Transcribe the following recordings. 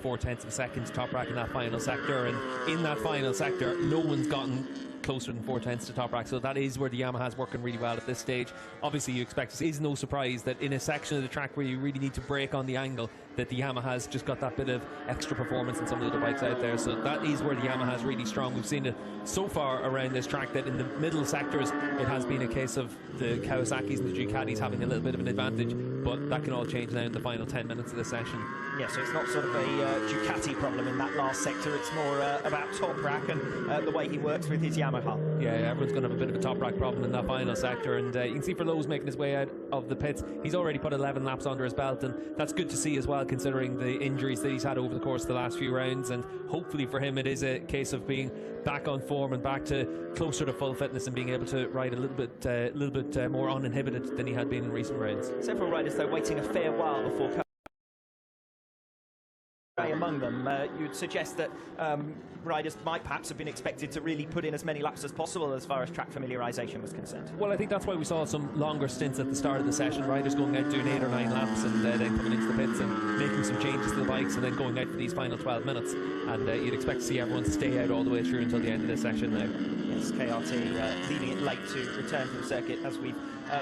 4/10 of a second to top rack in that final sector, and in that final sector no one's gotten closer than 4/10 to top rack, so that is where the Yamaha's working really well at this stage. Obviously you expect to see, it's no surprise that in a section of the track where you really need to brake on the angle, that the Yamaha's just got that bit of extra performance in some of the other bikes out there, so that is where the Yamaha's really strong. We've seen it so far around this track that in the middle sectors it has been a case of the Kawasaki's and the Ducatis having a little bit of an advantage, but that can all change now in the final 10 minutes of the session. Yeah, so it's not sort of a Ducati problem in that last sector, it's more about top rack and the way he works with his Yamaha. Yeah, everyone's going to have a bit of a top rack problem in that final sector, and you can see Verlo's making his way out of the pits. He's already put 11 laps under his belt, and that's good to see as well, considering the injuries that he's had over the course of the last few rounds, and hopefully for him it is a case of being back on form and back to closer to full fitness and being able to ride a little bit more uninhibited than he had been in recent rounds. Several riders though waiting a fair while before among them. You'd suggest that riders might perhaps have been expected to really put in as many laps as possible as far as track familiarisation was concerned. Well, I think that's why we saw some longer stints at the start of the session, riders going out doing 8 or 9 laps and then coming into the pits and making some changes to the bikes and then going out for these final 12 minutes, and you'd expect to see everyone stay out all the way through until the end of this session now. Yes, KRT leaving it late to return to the circuit, as we've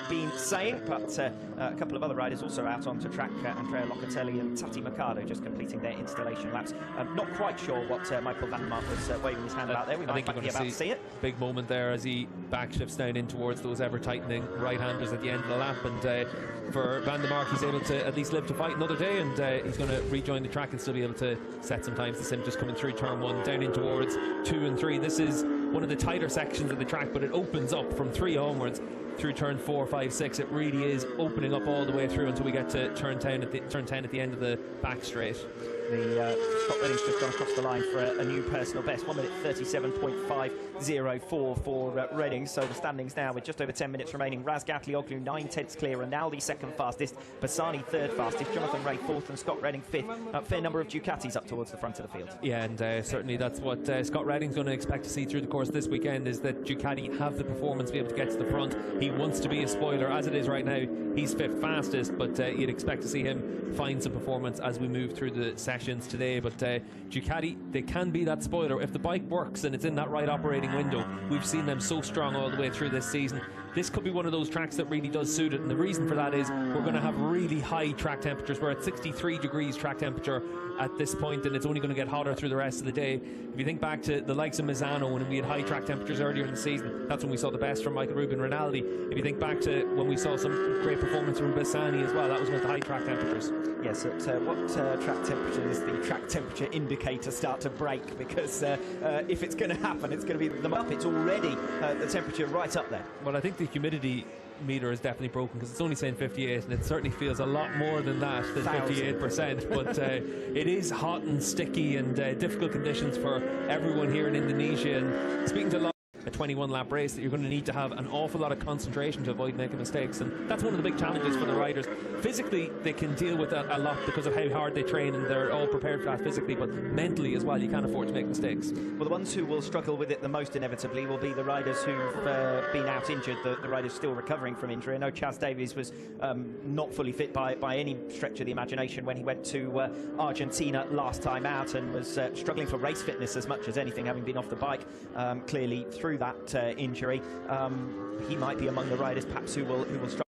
been saying, but a couple of other riders also out onto track, Andrea Locatelli and Tati Mercado just completing their installation laps. Not quite sure what Michael Van der Mark was waving his hand about there. We might be about to see it. Big moment there as he backshifts down in towards those ever-tightening right-handers at the end of the lap, and for Van der Mark, he's able to at least live to fight another day, and he's going to rejoin the track and still be able to set some times to sim, just coming through turn 1 down in towards 2 and 3. This is one of the tighter sections of the track, but it opens up from 3 onwards through turn 4, 5, 6. It really is opening up all the way through until we get to turn 10 at the end of the back straight. The Scott Redding's just gone across the line for a new personal best, 1 minute 37.504 for Redding. So the standings now with just over 10 minutes remaining. Razgat Lioglu 9/10 clear, and Rinaldi second fastest, Bassani third fastest, Jonathan Ray fourth, and Scott Redding fifth. A fair number of Ducatis up towards the front of the field. Yeah, and certainly that's what Scott Redding's going to expect to see through the course this weekend, is that Ducati have the performance to be able to get to the front. He wants to be a spoiler. As it is right now, he's fifth fastest, but you'd expect to see him find some performance as we move through the sessions today. But Ducati, they can be that spoiler if the bike works and it's in that right operating window. We've seen them so strong all the way through this season. This could be one of those tracks that really does suit it, and the reason for that is we're going to have really high track temperatures. We're at 63 degrees track temperature at this point, and it's only going to get hotter through the rest of the day. If you think back to the likes of Misano, when we had high track temperatures earlier in the season, that's when we saw the best from Michael Rubin Rinaldi. If you think back to when we saw some great performance from Bassani as well, that was with the high track temperatures. Yes, at what track temperature does the track temperature indicator start to break? Because if it's going to happen, it's going to be the up. It's already the temperature right up there. Well, I think the humidity meter is definitely broken, because it's only saying 58, and it certainly feels a lot more than that, than 58%. But it is hot and sticky and difficult conditions for everyone here in Indonesia. And speaking to a 21-lap race, that you're going to need to have an awful lot of concentration to avoid making mistakes, and that's one of the big challenges for the riders. Physically, they can deal with that a lot because of how hard they train, and they're all prepared for that physically, but mentally as well, you can't afford to make mistakes. Well, the ones who will struggle with it the most inevitably will be the riders who've been out injured, the riders still recovering from injury. I know Chaz Davies was not fully fit by any stretch of the imagination when he went to Argentina last time out, and was struggling for race fitness as much as anything, having been off the bike clearly through that injury. He might be among the riders perhaps who will struggle.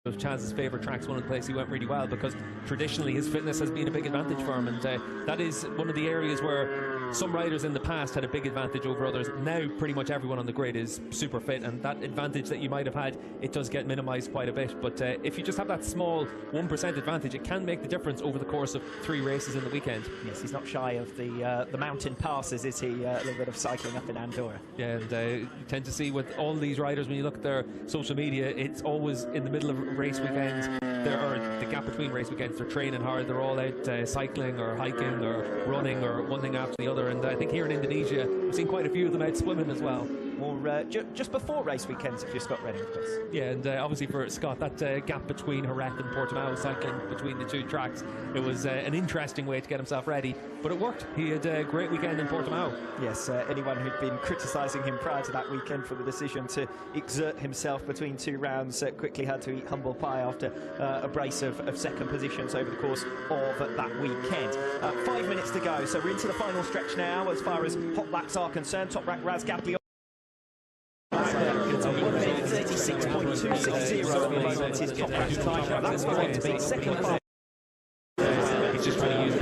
Chaz's favourite track's one of the places he went really well, because traditionally his fitness has been a big advantage for him, and that is one of the areas where some riders in the past had a big advantage over others. Now pretty much everyone on the grid is super fit, and that advantage that you might have had, it does get minimised quite a bit. But if you just have that small 1% advantage, it can make the difference over the course of 3 races in the weekend. Yes, he's not shy of the mountain passes, is he? A little bit of cycling up in Andorra. Yeah, and you tend to see with all these riders, when you look at their social media, it's always in the middle of race weekends, or the gap between race weekends, they're training hard, they're all out cycling or hiking or running or one thing after the other. And I think here in Indonesia, we've seen quite a few of them out swimming as well. or just before race weekends if you're Scott Redding, of course. Yeah, and obviously for Scott, that gap between Jerez and Portimao, cycling between the two tracks, it was an interesting way to get himself ready, but it worked. He had a great weekend in Portimao. Yes, anyone who'd been criticising him prior to that weekend for the decision to exert himself between two rounds quickly had to eat humble pie after a brace of second positions over the course of that weekend. 5 minutes to go, so we're into the final stretch now as far as hot laps are concerned. Top rack Raz Gapli 36.260 at the moment is top rack time. That's going to be second five. He's just trying to use the